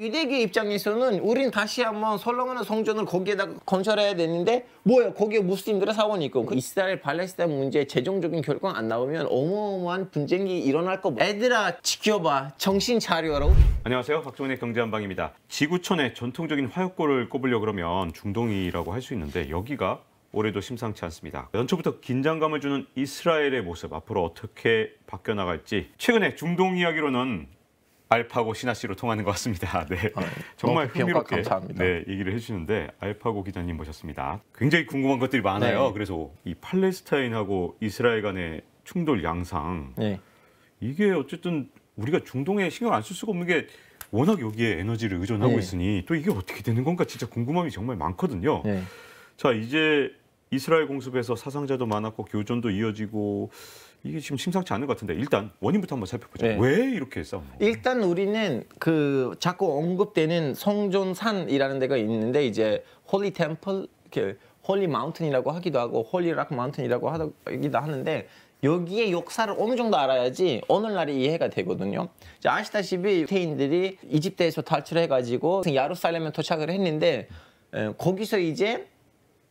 유대교 입장에서는 우린 다시 한번 솔로몬의 성전을 거기에다가 건설해야 되는데 뭐야 거기에 무슬림들의 사원이 있고 그 이스라엘 팔레스타인 문제에 최종적인 결과가 안 나오면 어마어마한 분쟁이 일어날 거. 애들아 지켜봐 정신 차려라고. 안녕하세요, 박종훈의 경제한방입니다. 지구촌의 전통적인 화약고를 꼽으려 그러면 중동이라고 할 수 있는데 여기가 올해도 심상치 않습니다. 연초부터 긴장감을 주는 이스라엘의 모습 앞으로 어떻게 바뀌어 나갈지 최근에 중동 이야기로는 알파고 신하 씨로 통하는 것 같습니다. 네, 정말 흥미롭게 얘기를 해주시는데 알파고 기자님 모셨습니다. 굉장히 궁금한 것들이 많아요. 그래서 이 팔레스타인하고 이스라엘 간의 충돌 양상 이게 어쨌든 우리가 중동에 신경 안 쓸 수가 없는 게 워낙 여기에 에너지를 의존하고 있으니 또 이게 어떻게 되는 건가 진짜 궁금함이 정말 많거든요. 자, 이제 이스라엘 공습에서 사상자도 많았고 교전도 이어지고 이게 지금 심상치 않은 것 같은데 일단 원인부터 한번 살펴보죠. 왜 이렇게 싸우는 거예요? 일단 우리는 그 자꾸 언급되는 성전산이라는 데가 있는데 이제 홀리 템플, 홀리 마운틴이라고 하기도 하고 홀리 락 마운틴이라고 하기도 하는데 여기에 역사를 어느 정도 알아야지 오늘날이 이해가 되거든요. 아시다시피 유대인들이 이집트에서 탈출해가지고 예루살렘에 도착을 했는데 거기서 이제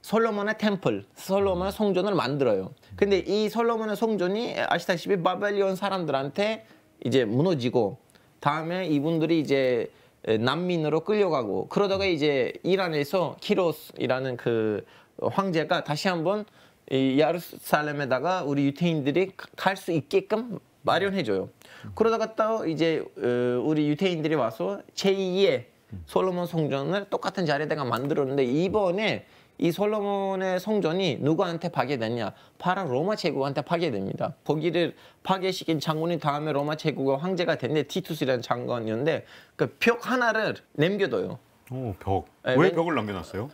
솔로몬의 템플, 솔로몬의 성전을 만들어요. 근데 이 솔로몬의 성전이 아시다시피 바벨론 사람들한테 이제 무너지고 다음에 이분들이 이제 난민으로 끌려가고 그러다가 이제 이란에서 키로스이라는 그 황제가 다시 한번 이 예루살렘에다가 우리 유대인들이 갈 수 있게끔 마련해줘요. 그러다가 또 이제 우리 유대인들이 와서 제2의 솔로몬 성전을 똑같은 자리에다가 만들었는데 이번에 이 솔로몬의 성전이 누구한테 파괴됐냐? 바로 로마 제국한테 파괴됩니다. 거기를 파괴시킨 장군이 다음에 로마 제국의 황제가 됐는데 티투스라는 장관이었는데 그 벽 하나를 남겨둬요. 오, 벽. 왜 벽을 남겨놨어요?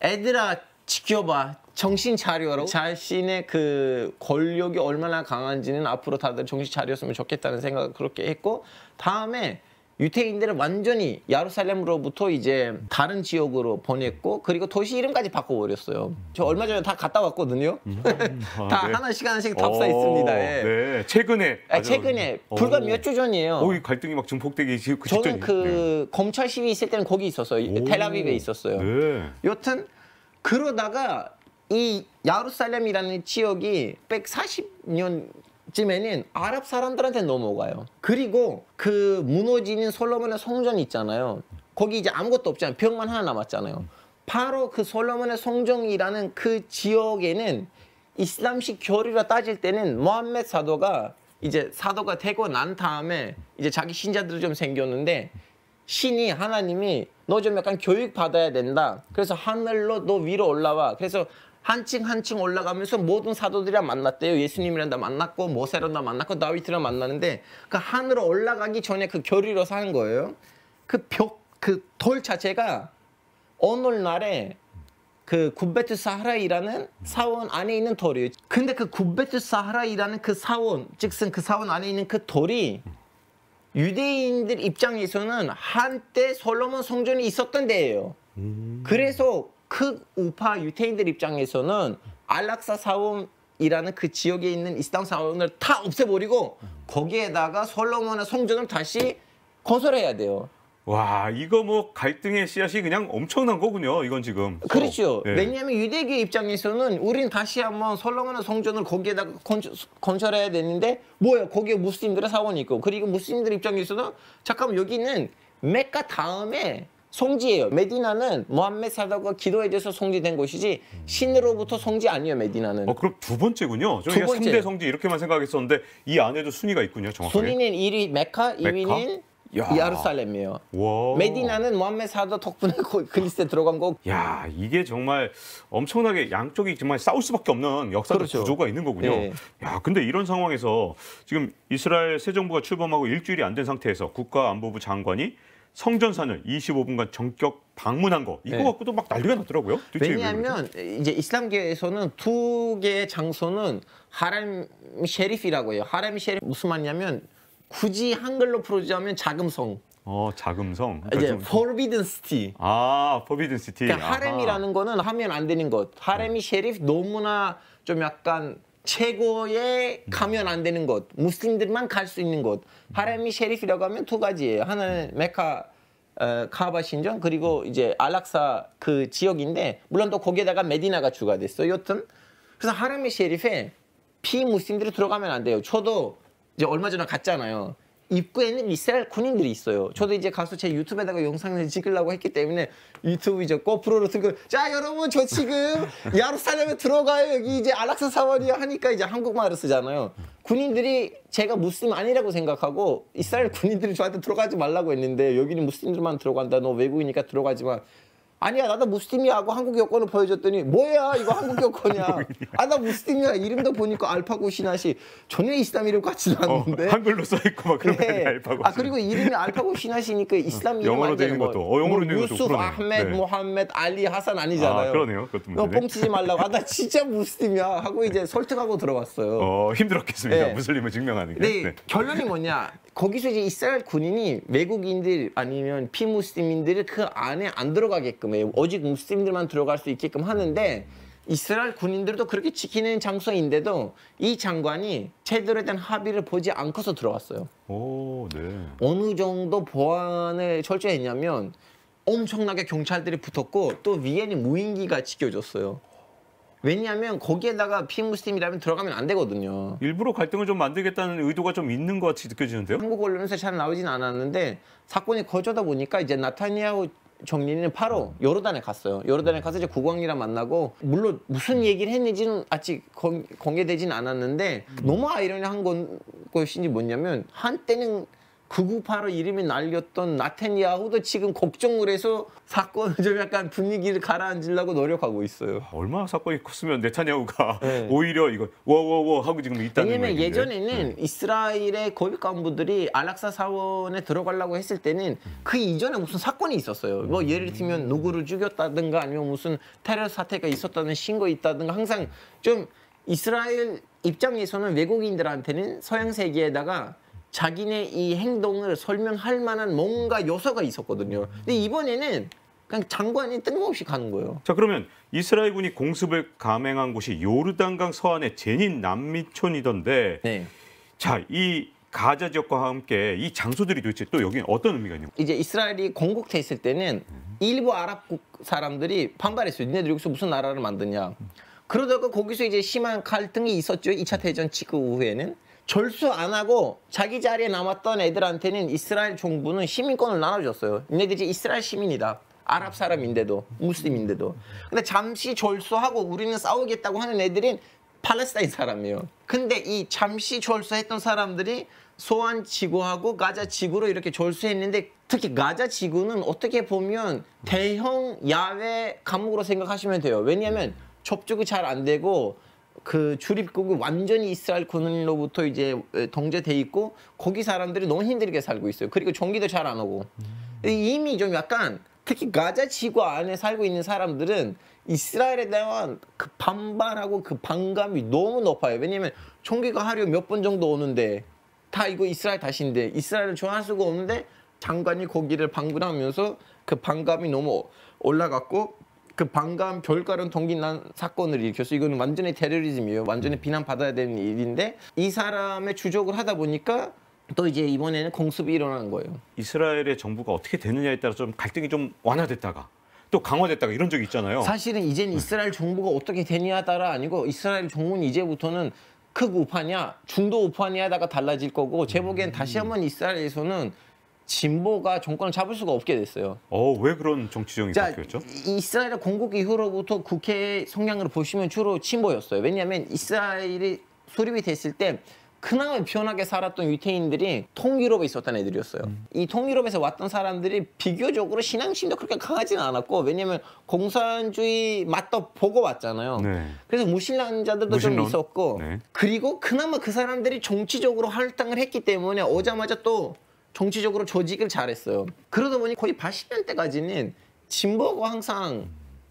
애들아 지켜봐. 정신 차려라고. 자신의 그 권력이 얼마나 강한지는 앞으로 다들 정신 차렸으면 좋겠다는 생각을 그렇게 했고 다음에 유대인들을 완전히 예루살렘으로부터 이제 다른 지역으로 보냈고 그리고 도시 이름까지 바꿔버렸어요. 저 얼마 전에 다 갔다 왔거든요. 다 하나씩 답사 있습니다. 네, 최근에. 최근에 불과 몇 주 전이에요. 이 갈등이 막 증폭되기 그 저는 그 검찰 시위 있을 때는 거기 있었어요. 텔아비브에 있었어요. 여튼 그러다가 이 예루살렘이라는 지역이 140년 쯤에는 아랍 사람들한테 넘어가요. 그리고 그 무너지는 솔로몬의 성전 있잖아요. 거기 이제 아무것도 없잖아요. 벽만 하나 남았잖아요. 바로 그 솔로몬의 성전이라는 그 지역에는 이슬람식 교리로 따질 때는 모함메드 사도가 이제 사도가 되고 난 다음에 이제 자기 신자들 좀 생겼는데 신이 하나님이 너 좀 약간 교육 받아야 된다. 그래서 하늘로 너 위로 올라와. 그래서 한 층 한 층 올라가면서 모든 사도들이랑 만났대요. 예수님이랑 다 만났고 모세랑 다 만났고 다윗이랑 만나는데 그 하늘로 올라가기 전에 그 교리로 사는 거예요. 그 벽, 그 돌 자체가 오늘날에 그 굽베트 사하라이라는 사원 안에 있는 돌이에요. 근데 그 굽베트 사하라이라는 그 사원, 즉슨 그 사원 안에 있는 그 돌이 유대인들 입장에서는 한때 솔로몬 성전이 있었던 데예요. 그래서 그 우파 유대인들 입장에서는 알락사 사원이라는 그 지역에 있는 이슬람 사원을 다 없애버리고 거기에다가 솔로몬의 성전을 다시 건설해야 돼요. 와, 이거 뭐 갈등의 씨앗이 그냥 엄청난 거군요. 이건 지금. 그렇죠. 왜냐하면 유대교 입장에서는 우린 다시 한번 솔로몬의 성전을 거기에다가 건설해야 되는데 뭐야 거기에 무슬림들의 사원이 있고 그리고 무슬림들 입장에서는 잠깐만 여기는 메카 다음에 성지예요. 메디나는 모함메드 사도가 기도에 대해서 성지된 곳이지 신으로부터 성지 아니에요. 메디나는. 그럼 두 번째군요. 저희가 3대 성지 이렇게만 생각했었는데 이 안에도 순위가 있군요. 정확하게. 순위는 1위 메카, 2위는 예루살렘이에요. 메디나는 모함메드 사도 덕분에 그 리스트에 들어간 거. 야, 이게 정말 엄청나게 양쪽이 정말 싸울 수밖에 없는 역사적 구조가 있는 거군요. 야, 근데 이런 상황에서 지금 이스라엘 새 정부가 출범하고 일주일이 안 된 상태에서 국가안보부 장관이 성전산을 25분간 전격 방문한 거 이거 갖고도 막 난리가 났더라고요. 왜냐하면 이제 이슬람계에서는 두 개의 장소는 하람 셰리프라고 해요. 하람 셰리프 무슨 말이냐면 굳이 한글로 풀어주자면 자금성. 자금성. 그러니까 이제 Forbidden City. Forbidden City. 그러니까 하렘이라는 거는 하면 안 되는 것. 하렘이 셰리프 너무나 좀 약간 최고의 가면 안 되는 곳, 무슬림들만 갈 수 있는 곳. 하렘이 셰리프라고 하면 두 가지예요. 하나는 메카 카바 신전 그리고 이제 알락사 그 지역인데 물론 또 거기에다가 메디나가 추가됐어요. 여튼 그래서 하람의 셰리프에 피무슬림들이 들어가면 안 돼요. 저도 이제 얼마 전에 갔잖아요. 입구에는 이스라엘 군인들이 있어요. 저도 이제 가서 제 유튜브에다가 영상을 찍으려고 했기 때문에 유튜브 이제 고프로로 들고 자 여러분 저 지금 예루살렘에 들어가요. 여기 이제 알락사 사원이야 하니까 이제 한국말을 쓰잖아요. 군인들이 제가 무슬림 아니라고 생각하고 이스라엘 군인들이 저한테 들어가지 말라고 했는데 여기는 무슬림들만 들어간다. 너 외국이니까 들어가지 마. 아니야 나도 무슬림이야 하고 한국 여권을 보여줬더니 뭐야 이거 한국 여권이야. 아 나 무슬림이야. 이름도 보니까 알파고 시나시 전혀 이슬람 이름 같지도 않는데 한글로 써있고 막 그런 거 네. 알파고. 그리고 이름이 알파고 시나시니까 이슬람 이름 영어로 되는 것도 영어로 되는 것도 유수프, 그러네. 아흐메드, 네. 모함메드, 알리, 하산 아니잖아요. 그러네요. 그것도 문제네. 뻥치지 말라고. 나 진짜 무슬림이야 하고 이제 설득하고 들어갔어요. 힘들었겠습니다. 네. 무슬림을 증명하는 게. 네, 네. 결론이 뭐냐? 거기서 이제 이스라엘 군인이 외국인들 아니면 피무슬림인들을 그 안에 안 들어가게끔 해요. 오직 무슬림들만 들어갈 수 있게끔 하는데 이스라엘 군인들도 그렇게 지키는 장소인데도 이 장관이 제대로 된 합의를 보지 않고서 들어왔어요. 오, 네. 어느 정도 보안을 철저히 했냐면 엄청나게 경찰들이 붙었고 또 위에는 무인기가 지켜줬어요. 왜냐하면 거기에다가 피무슬림이라면 들어가면 안 되거든요. 일부러 갈등을 좀 만들겠다는 의도가 좀 있는 것 같이 느껴지는데요? 한국 언론에서 잘 나오진 않았는데 사건이 커져다 보니까 이제 나타냐후 총리는 바로 요르단에 갔어요. 요르단에 가서 이제 국왕이랑 만나고 물론 무슨 얘기를 했는지는 아직 공개되진 않았는데 너무 아이러니한 것인지 뭐냐면 한때는 극우파로 이름이 날렸던 나타냐후도 지금 걱정을 해서 사건을 좀 약간 분위기를 가라앉으려고 노력하고 있어요. 얼마나 사건이 컸으면 네타냐후가 네. 오히려 이거 워워워 하고 지금 있다는 왜냐면 얘기인데. 예전에는 이스라엘의 고위 간부들이 알락사 사원에 들어가려고 했을 때는 그 이전에 무슨 사건이 있었어요. 뭐 예를 들면 누구를 죽였다든가 아니면 무슨 테러 사태가 있었다는 신고 있다든가 항상 좀 이스라엘 입장에서는 외국인들한테는 서양 세계에다가 자기네 이 행동을 설명할 만한 뭔가 요소가 있었거든요. 근데 이번에는 그냥 장관이 뜬금없이 가는 거예요. 자, 그러면 이스라엘군이 공습을 감행한 곳이 요르단강 서안의 제닌 남미촌이던데 네. 자, 이 가자 지역과 함께 이 장소들이 도대체 또 여기는 어떤 의미가 있는 거예요? 이제 이스라엘이 건국됐을 때는 일부 아랍국 사람들이 반발했어요. 니네들 여기서 무슨 나라를 만드냐. 그러다가 거기서 이제 심한 갈등이 있었죠. 2차 대전 직후 후에는. 절수 안 하고 자기 자리에 남았던 애들한테는 이스라엘 정부는 시민권을 나눠줬어요. 얘네들이 이스라엘 시민이다. 아랍 사람인데도 무슬림인데도. 근데 잠시 절수하고 우리는 싸우겠다고 하는 애들은 팔레스타인 사람이에요. 근데 이 잠시 절수했던 사람들이 소안 지구하고 가자 지구로 이렇게 절수했는데 특히 가자 지구는 어떻게 보면 대형 야외 감옥으로 생각하시면 돼요. 왜냐하면 접촉이 잘 안 되고 그 출입국이 완전히 이스라엘 군으로부터 이제 통제돼 있고 거기 사람들이 너무 힘들게 살고 있어요. 그리고 전기도 잘 안 오고 이미 좀 약간 특히 가자 지구 안에 살고 있는 사람들은 이스라엘에 대한 그 반발하고 그 반감이 너무 높아요. 왜냐면 전기가 하루에 몇 번 정도 오는데 다 이거 이스라엘 탓인데 이스라엘을 좋아할 수가 없는데 장관이 거기를 방문하면서 그 반감이 너무 올라갔고 그 반감 별가른 동기난 사건을 일으켰어요. 이거는 완전히 테러리즘이에요. 완전히 비난받아야 되는 일인데 이 사람의 주적을 하다 보니까 또 이제 이번에는 공습이 일어나는 거예요. 이스라엘의 정부가 어떻게 되느냐에 따라 좀 갈등이 좀 완화됐다가 또 강화됐다가 이런 적이 있잖아요. 사실은 이제는 이스라엘 정부가 어떻게 되냐에 따라 아니고 이스라엘 정부는 이제부터는 극우파냐 중도 우파냐다가 달라질 거고 제 보기엔 다시 한번 이스라엘에서는 진보가 정권을 잡을 수가 없게 됐어요. 왜 그런 정치적인 바뀌었죠? 이스라엘의 건국 이후로부터 국회 성향을 보시면 주로 진보였어요. 왜냐하면 이스라엘이 수립이 됐을 때 그나마 편하게 살았던 유태인들이 통유럽에 있었던 애들이었어요. 이 통유럽에서 왔던 사람들이 비교적으로 신앙심도 그렇게 강하지는 않았고 왜냐하면 공산주의 맛도 보고 왔잖아요. 네. 그래서 무신론자들도 좀 무신론? 있었고 네. 그리고 그나마 그 사람들이 정치적으로 할당을 했기 때문에 오자마자 또 정치적으로 조직을 잘했어요. 그러다 보니 거의 80년대까지는 진보가 항상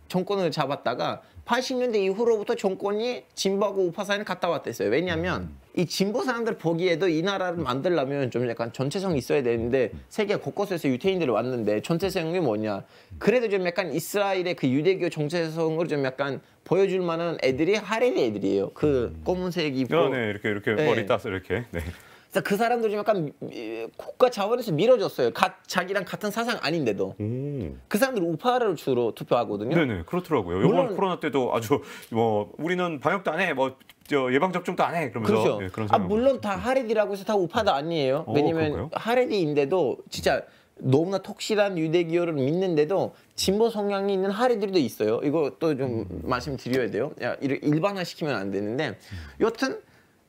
정권을 잡았다가 80년대 이후로부터 정권이 진보하고 우파 사이를 갔다 왔댔어요. 왜냐하면 이 진보 사람들 보기에도 이 나라를 만들려면 좀 약간 전체성이 있어야 되는데 세계 곳곳에서 유태인들이 왔는데 전체성이 뭐냐. 그래도 좀 약간 이스라엘의 그 유대교 정체성을 좀 약간 보여줄 만한 애들이 하레리 애들이에요. 그 검은색 입고 네, 이렇게 네. 머리 따서 이렇게. 네. 그래서 그 사람들이 약간 국가 차원에서 밀어줬어요. 자기랑 같은 사상 아닌데도. 그 사람들 우파를 주로 투표하거든요. 네네, 그렇더라고요. 이번 코로나 때도 아주 뭐 우리는 방역도 안 해, 뭐 예방 접종도 안 해, 그러면서 그렇죠. 네, 그런 물론 다 하레디라고 해서 다 우파도 아니에요. 왜냐면 그런가요? 하레디인데도 진짜 너무나 톡실한 유대교를 믿는데도 진보 성향이 있는 하레디도 있어요. 이것도 좀 말씀드려야 돼요. 일반화시키면 안 되는데 여튼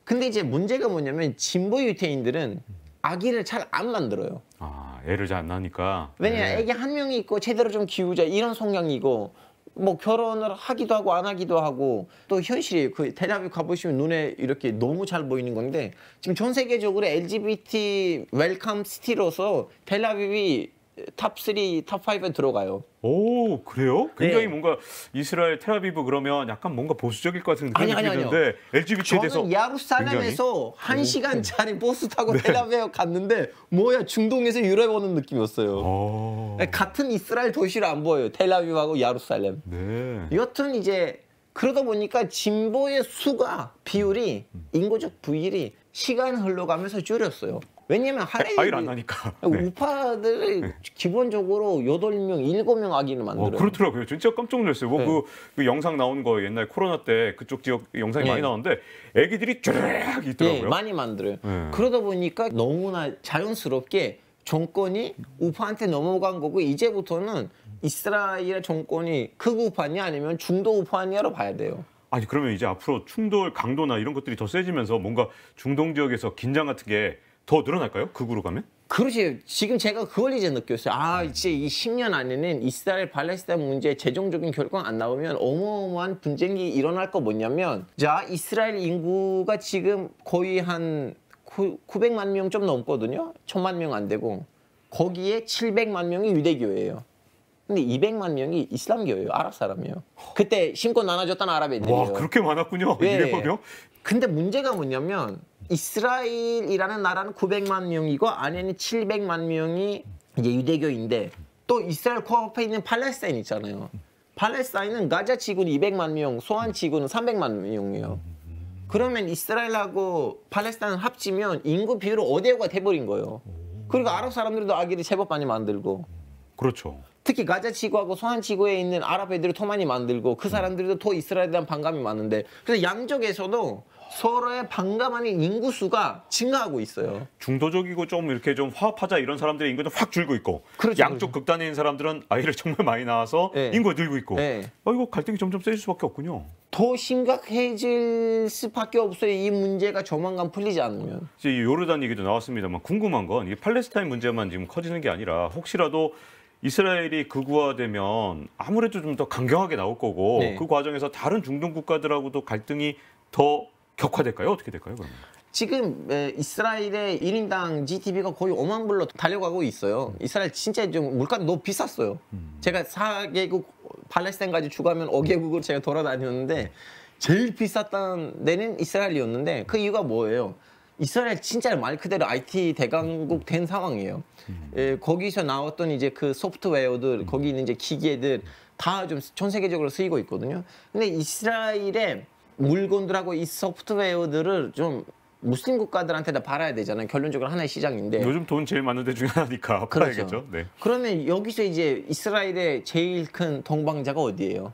근데 이제 문제가 뭐냐면 진보 유태인들은 아기를 잘 안 만들어요. 아, 애를 잘 안 낳으니까. 왜냐면 네. 애기 한 명이 있고 제대로 좀 키우자 이런 성향이고 뭐 결혼을 하기도 하고 안 하기도 하고 또 현실이에요. 그 텔아비브 가보시면 눈에 이렇게 너무 잘 보이는 건데 지금 전 세계적으로 LGBT 웰컴 시티로서 텔아비브이 탑3, 탑5에 들어가요. 오, 그래요? 굉장히 네. 뭔가 이스라엘 텔아비브 그러면 약간 뭔가 보수적일 것 같은 그런 아니요. 느낌이 드는데 LGBT에 대해서 저는 예루살렘에서 1시간짜리 버스 타고 텔아비브 갔는데 뭐야 중동에서 유럽 오는 느낌이었어요. 같은 이스라엘 도시를 안 보여요. 텔아비브하고 예루살렘. 네. 여튼 이제 그러다 보니까 진보의 수가 비율이 인구적 비율이 시간 흘러가면서 줄였어요. 왜냐면 아이를 안 낳으니까. 네. 우파들이 기본적으로 8명, 7명 아기를 만들어요. 그렇더라고요. 진짜 깜짝 놀랐어요. 뭐 네. 그 영상 나온 거 옛날 코로나 때 그쪽 지역 영상이 많이 나오는데 애기들이 쫙 있더라고요. 네, 많이 만들어요. 그러다 보니까 너무나 자연스럽게 정권이 우파한테 넘어간 거고 이제부터는 이스라엘 정권이 극우 우파냐 아니면 중도 우파냐로 봐야 돼요. 아니 그러면 이제 앞으로 충돌 강도나 이런 것들이 더 세지면서 뭔가 중동 지역에서 긴장 같은 게 더 늘어날까요? 극으로 가면? 그렇지. 지금 제가 그걸 이제 느꼈어요. 이제 이 10년 안에는 이스라엘 팔레스타인 문제 최종적인 결과가 안 나오면 어마어마한 분쟁이 일어날 거 뭐냐면 자 이스라엘 인구가 지금 거의 한 900만 명 좀 넘거든요. 1000만 명 안 되고 거기에 700만 명이 유대교예요. 근데 200만 명이 이슬람교예요. 아랍 사람이에요. 그때 신고 나눠줬던 아랍 애들이에요. 와 그렇게 많았군요. 네. 200만 명? 근데 문제가 뭐냐면 이스라엘이라는 나라는 900만 명이고 안에는 700만 명이 이제 유대교인데 또 이스라엘 코앞에 있는 팔레스타인 있잖아요. 팔레스타인은 가자 지구는 200만 명, 소안 지구는 300만 명이에요. 그러면 이스라엘하고 팔레스타인 합치면 인구 비율은 5대5가 돼버린 거예요. 그리고 아랍 사람들도 아기를 제법 많이 만들고 그렇죠. 특히 가자 지구하고 소안 지구에 있는 아랍 애들을 더 많이 만들고 그 사람들도 더 이스라엘에 대한 반감이 많은데 그래서 양쪽에서도 서로의 반감하는 인구수가 증가하고 있어요. 중도적이고 좀 이렇게 좀 화합하자 이런 사람들의 인구도 확 줄고 있고 그렇죠, 양쪽 극단에 있는 사람들은 아이를 정말 많이 낳아서 네. 인구가 늘고 있고 네. 이거 갈등이 점점 세질 수밖에 없군요. 더 심각해질 수밖에 없어요. 이 문제가 조만간 풀리지 않으면. 이제 이 요르단 얘기도 나왔습니다만 궁금한 건 이 팔레스타인 문제만 지금 커지는 게 아니라 혹시라도 이스라엘이 극우화되면 아무래도 좀 더 강경하게 나올 거고 네. 그 과정에서 다른 중동 국가들하고도 갈등이 더 격화될까요? 어떻게 될까요? 그러면? 지금 이스라엘의 1인당 GDP가 거의 5만 불로 달려가고 있어요. 이스라엘 진짜 좀 물가가 너무 비쌌어요. 제가 4개국 팔레스타인까지 추가하면 5개국을 제가 돌아다녔는데 제일 비쌌던 데는 이스라엘이었는데 그 이유가 뭐예요? 이스라엘 진짜 말 그대로 IT 대강국 된 상황이에요. 거기서 나왔던 이제 그 소프트웨어들, 거기 있는 이제 기계들 다 좀 전 세계적으로 쓰이고 있거든요. 근데 이스라엘의 물건들하고 이 소프트웨어들을 좀 무슬림 국가들한테다 팔아야 되잖아요. 결론적으로 하나의 시장인데. 요즘 돈 제일 많은 데 중에 하나니까 그렇죠. 팔아야겠죠. 네. 그러면 여기서 이제 이스라엘의 제일 큰 동방자가 어디예요?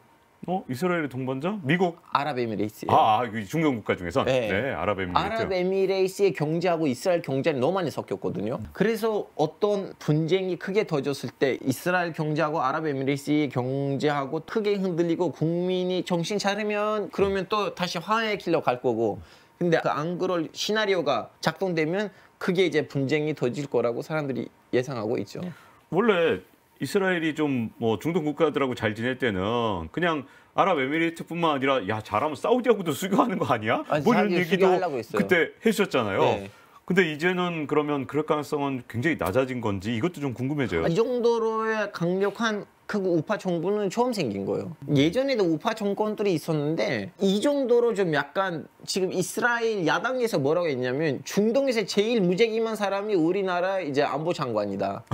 이스라엘의 동반자? 미국? 아랍에미레이트예요. 이 중동 국가 중에서? 네. 네, 아랍에미리트. 아랍에미레이트의 경제하고 이스라엘 경제는 너무 많이 섞였거든요. 그래서 어떤 분쟁이 크게 터졌을 때 이스라엘 경제하고 아랍에미레이트의 경제하고 크게 흔들리고 국민이 정신 차리면 그러면 또 다시 화해의 길로 갈 거고 근데 그 안 그럴 시나리오가 작동되면 크게 이제 분쟁이 터질 거라고 사람들이 예상하고 있죠. 원래 이스라엘이 좀 뭐 중동 국가들하고 잘 지낼 때는 그냥 아랍에미리트뿐만 아니라 야 잘하면 사우디하고도 수교하는 거 아니야? 뭐 이런 얘기도 수교하려고 했어요. 그때 해주셨잖아요. 네. 근데 이제는 그러면 그럴 가능성은 굉장히 낮아진 건지 이것도 좀 궁금해져요. 이 정도로의 강력한 극우 우파 정부는 처음 생긴 거예요. 예전에도 우파 정권들이 있었는데 이 정도로 좀 약간 지금 이스라엘 야당에서 뭐라고 했냐면 중동에서 제일 무책임한 사람이 우리나라 이제 안보 장관이다.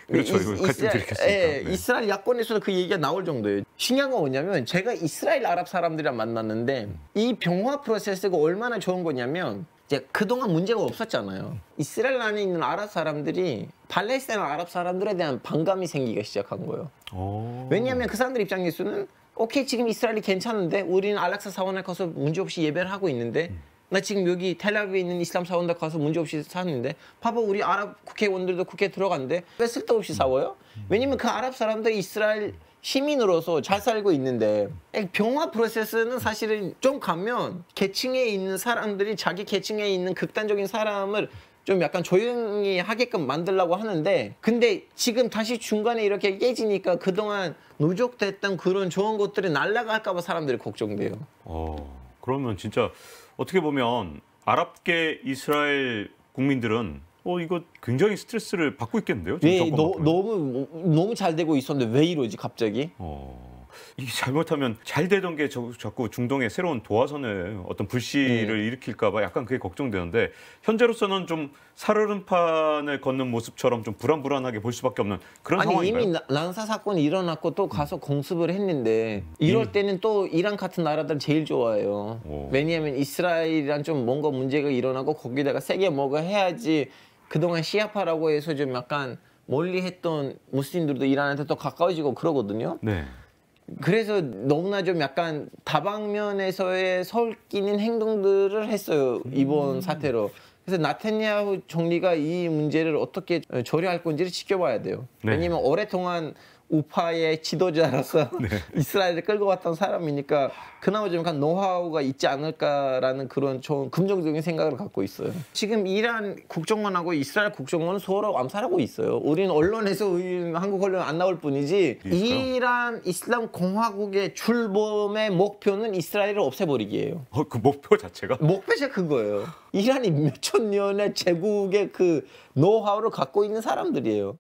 그렇죠. 이거 말씀드리겠습니다. 네. 이스라엘 야권에서도 그 얘기가 나올 정도예요. 신기한 건 뭐냐면 제가 이스라엘 아랍 사람들이랑 만났는데 이 병화 프로세스가 얼마나 좋은 거냐면 이제 그동안 문제가 없었잖아요. 이스라엘 안에 있는 아랍 사람들이 팔레스타인 아랍 사람들에 대한 반감이 생기기 시작한 거예요. 왜냐하면 그 사람들 입장에서는 오케이, 지금 이스라엘이 괜찮은데 우리는 알락사 사원에 가서 문제 없이 예배를 하고 있는데 나 지금 여기 텔아비브에 있는 이슬람 사원에 가서 문제 없이 사는데 봐봐, 우리 아랍 국회의원들도 국회에 들어간대. 왜 쓸데없이 싸워요? 왜냐면 그 아랍 사람들이 이스라엘 시민으로서 잘 살고 있는데, 병화 프로세스는 사실은 좀 가면 계층에 있는 사람들이 자기 계층에 있는 극단적인 사람을 좀 약간 조용히 하게끔 만들려고 하는데, 근데 지금 다시 중간에 이렇게 깨지니까 그동안 누적됐던 그런 좋은 것들이 날아갈까 봐 사람들이 걱정돼요. 그러면 진짜 어떻게 보면 아랍계 이스라엘 국민들은 이거 굉장히 스트레스를 받고 있겠는데요? 네, 너무 잘 되고 있었는데 왜 이러지 갑자기? 이게 잘못하면 잘 되던 게 자꾸 중동의 새로운 도화선에 어떤 불씨를 일으킬까 봐 약간 그게 걱정되는데, 현재로서는 좀 살얼음판을 걷는 모습처럼 좀 불안불안하게 볼 수밖에 없는 그런 상황인가요? 이미 난사 사건이 일어났고 또 가서 공습을 했는데 이럴 때는 또 이란 같은 나라들 제일 좋아해요. 왜냐하면 이스라엘이란 좀 뭔가 문제가 일어나고 거기다가 세게 뭐가 해야지. 그동안 시아파라고 해서 좀 약간 멀리했던 무슬림들도 이란한테 또 가까워지고 그러거든요. 네. 그래서 너무나 좀 약간 다방면에서의 설끼는 행동들을 했어요, 이번 사태로. 그래서 나타냐후 총리가 이 문제를 어떻게 처리할 건지를 지켜봐야 돼요. 네. 왜냐면 오랫동안 우파의 지도자로서 이스라엘을 끌고 왔던 사람이니까 그나마 좀 약간 노하우가 있지 않을까라는 그런 좀 긍정적인 생각을 갖고 있어요. 지금 이란 국정원하고 이스라엘 국정원은 서로 암살하고 있어요. 우리는 언론에서 한국 언론 안 나올 뿐이지, 이란 이슬람 공화국의 출범의 목표는 이스라엘을 없애버리기예요. 그 목표 자체가? 목표가 그거예요. 이란이 몇천 년의 제국의 그 노하우를 갖고 있는 사람들이에요.